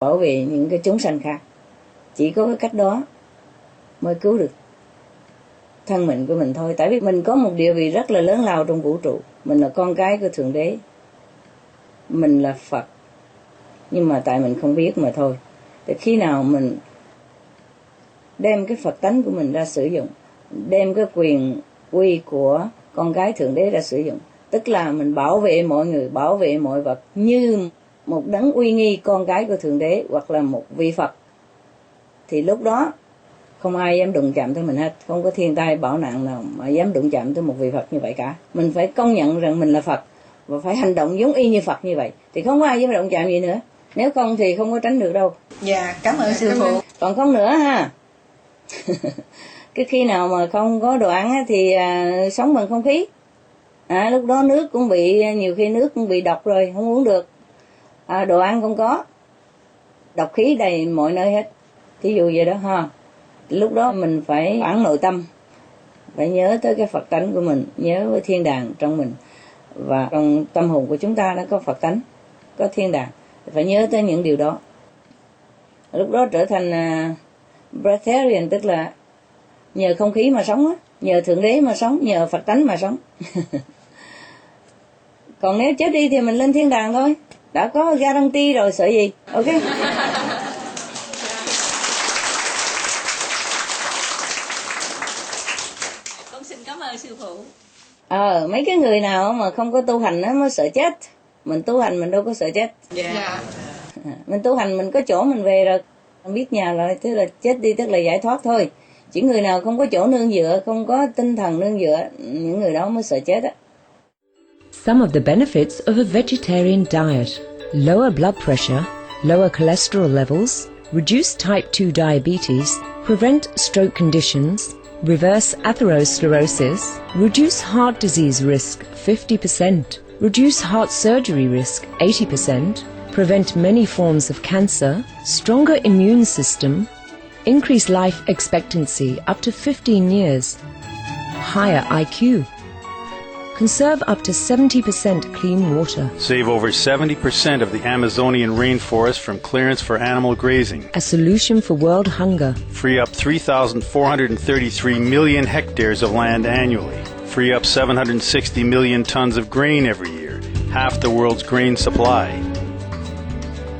bảo vệ những cái chúng sanh khác. Chỉ có cái cách đó mới cứu được thân mình của mình thôi. Tại vì mình có một địa vị rất là lớn lao trong vũ trụ. Mình là con cái của Thượng Đế. Mình là Phật. Nhưng mà tại mình không biết mà thôi. Thì khi nào mình đem cái Phật tánh của mình ra sử dụng, đem cái quyền uy của con cái Thượng Đế ra sử dụng, tức là mình bảo vệ mọi người, bảo vệ mọi vật như một đấng uy nghi con cái của Thượng Đế hoặc là một vị Phật, thì lúc đó không ai dám đụng chạm tới mình hết. Không có thiên tai bão nạn nào mà dám đụng chạm tới một vị Phật như vậy cả. Mình phải công nhận rằng mình là Phật và phải hành động giống y như Phật như vậy, thì không có ai dám đụng chạm gì nữa. Nếu không thì không có tránh được đâu. Dạ, cảm ơn sư phụ. Còn không nữa ha. Cái khi nào mà không có đồ ăn thì sống bằng không khí. Lúc đó nước cũng bị, nhiều khi nước cũng bị độc rồi, không uống được. Đồ ăn không có, độc khí đầy mọi nơi hết. Thí dụ vậy đó ha. Lúc đó mình phải phản nội tâm, phải nhớ tới cái Phật tánh của mình, nhớ với thiên đàng trong mình. Và trong tâm hồn của chúng ta đã có Phật tánh, có thiên đàng, phải nhớ tới những điều đó. Lúc đó trở thành breatharian, tức là nhờ không khí mà sống á, nhờ Thượng Đế mà sống, nhờ Phật tánh mà sống. Còn nếu chết đi thì mình lên thiên đàng thôi, đã có guarantee rồi, sợ gì. Ok. Con xin cảm ơn sư phụ. Mấy cái người nào mà không có tu hành nó mới sợ chết. Mình tu hành mình đâu có sợ chết. Dạ. Mình tu hành mình có chỗ mình về rồi, mình biết nhà rồi, tức là chết đi tức là giải thoát thôi. Chỉ người nào không có chỗ nương dựa, không có tinh thần nương dựa, những người đó mới sợ chết á. Some of the benefits of a vegetarian diet: lower blood pressure, lower cholesterol levels, reduce type 2 diabetes, prevent stroke conditions, reverse atherosclerosis, reduce heart disease risk 50%, reduce heart surgery risk 80%, prevent many forms of cancer, stronger immune system, increase life expectancy up to 15 years, higher IQ, conserve up to 70% clean water, save over 70% of the Amazonian rainforest from clearance for animal grazing, a solution for world hunger, free up 3,433 million hectares of land annually, free up 760 million tons of grain every year, half the world's grain supply,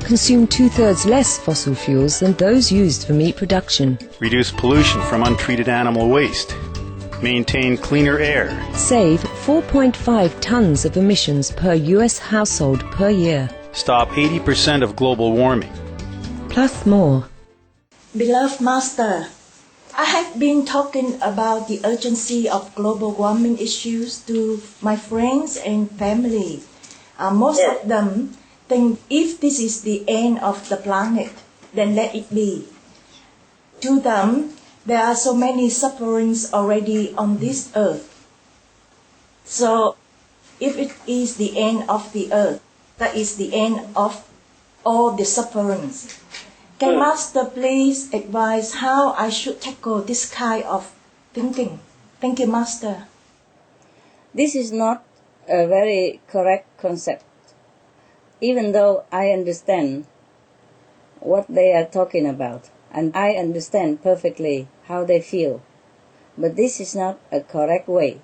consume 2/3 less fossil fuels than those used for meat production, reduce pollution from untreated animal waste, maintain cleaner air, save 4.5 tons of emissions per US household per year, stop 80% of global warming. plus more. Beloved Master, I have been talking about the urgency of global warming issues to my friends and family. Most of them think if this is the end of the planet, then let it be. To them, there are so many sufferings already on this earth. So, if it is the end of the earth, that is the end of all the sufferings. Can Master please advise how I should tackle this kind of thinking? Thank you, Master. This is not a very correct concept. Even though I understand what they are talking about, and I understand perfectly how they feel, but this is not a correct way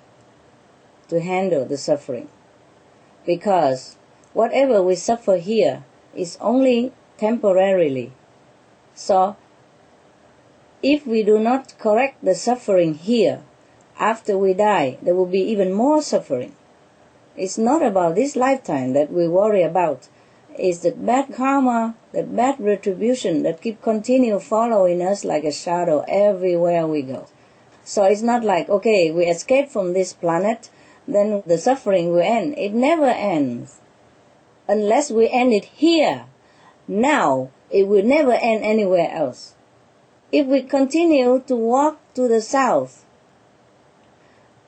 to handle the suffering. Because whatever we suffer here is only temporarily. So, if we do not correct the suffering here, after we die, there will be even more suffering. It's not about this lifetime that we worry about. It's the bad karma, the bad retribution that keep continue following us like a shadow everywhere we go. So it's not like, okay, we escape from this planet, then the suffering will end. It never ends. Unless we end it here, now, it will never end anywhere else. If we continue to walk to the south,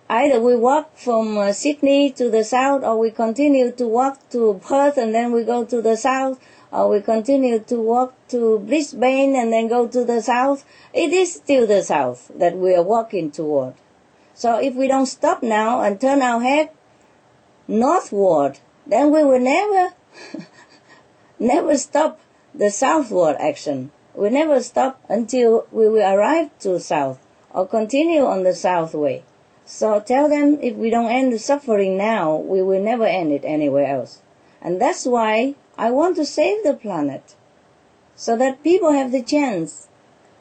either we walk from Sydney to the south, or we continue to walk to Perth and then we go to the south, or we continue to walk to Brisbane and then go to the south. It is still the south that we are walking toward. So if we don't stop now and turn our head northward, then we will never stop the southward action. We never stop until we will arrive to south or continue on the south way. So tell them if we don't end the suffering now, we will never end it anywhere else. And that's why I want to save the planet, so that people have the chance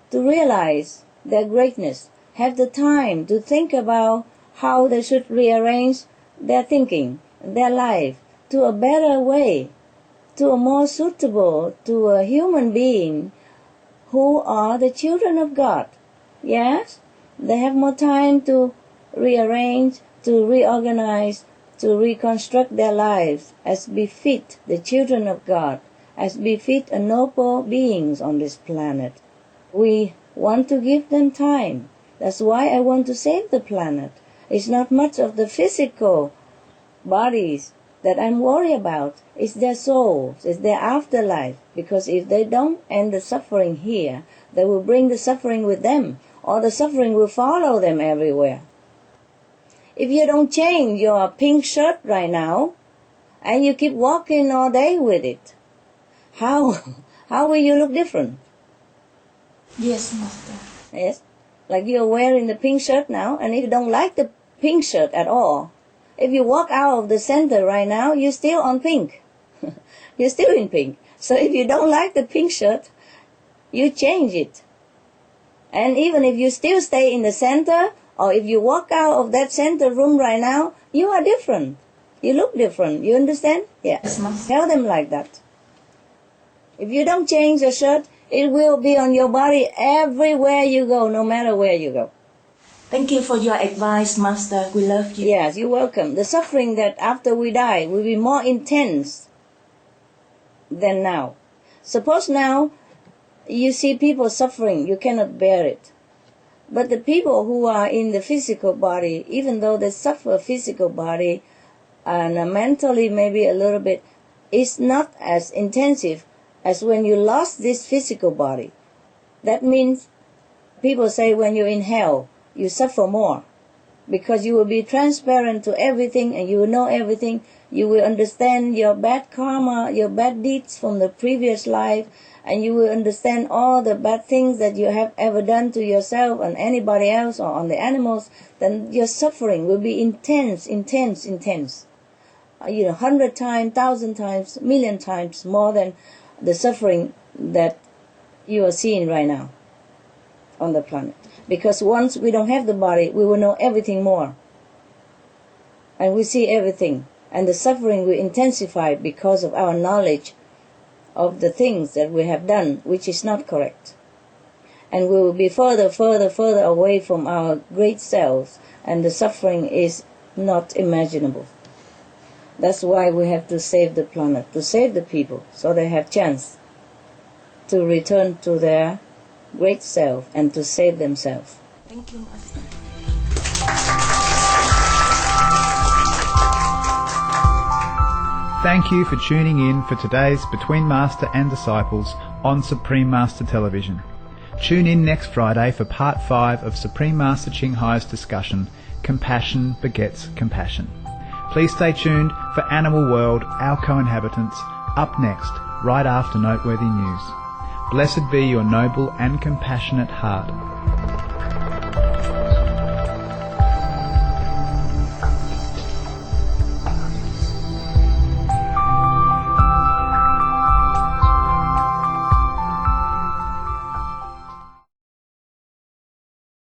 to realize their greatness, have the time to think about how they should rearrange their thinking, their life, to a better way, to a more suitable, to a human being who are the children of God. Yes, they have more time to rearrange, to reorganize, to reconstruct their lives as befit the children of God, as befit a noble beings on this planet. We want to give them time. That's why I want to save the planet. It's not much of the physical bodies that I'm worried about. It's their souls, it's their afterlife. Because if they don't end the suffering here, they will bring the suffering with them, or the suffering will follow them everywhere. If you don't change your pink shirt right now, and you keep walking all day with it, how will you look different? Yes, Master. Yes, like you're wearing the pink shirt now, and if you don't like the pink shirt at all, if you walk out of the center right now, you're still on pink. You're still in pink. So if you don't like the pink shirt, you change it. And even if you still stay in the center, or if you walk out of that center room right now, you are different. You look different. You understand? Yeah. Yes, Master. Tell them like that. If you don't change the shirt, it will be on your body everywhere you go, no matter where you go. Thank you for your advice, Master. We love you. Yes, you're welcome. The suffering that after we die will be more intense than now. Suppose now you see people suffering, you cannot bear it. But the people who are in the physical body, even though they suffer physical body and mentally maybe a little bit, it's not as intensive as when you lost this physical body. That means people say when you're in hell, you suffer more, because you will be transparent to everything and you will know everything. You will understand your bad karma, your bad deeds from the previous life, and you will understand all the bad things that you have ever done to yourself and anybody else or on the animals. Then your suffering will be intense. 100 times, 1,000 times, million times more than the suffering that you are seeing right now on the planet. Because once we don't have the body, we will know everything more. And we see everything. And the suffering will intensify because of our knowledge of the things that we have done, which is not correct. And we will be further away from our great selves, and the suffering is not imaginable. That's why we have to save the planet, to save the people, so they have chance to return to their great self and to save themselves. Thank you, Master. Thank you for tuning in for today's Between Master and Disciples on Supreme Master Television. Tune in next Friday for Part 5 of Supreme Master Ching Hai's discussion, Compassion Begets Compassion. Please stay tuned for Animal World, Our Co-Inhabitants, up next, right after Noteworthy News. Blessed be your noble and compassionate heart.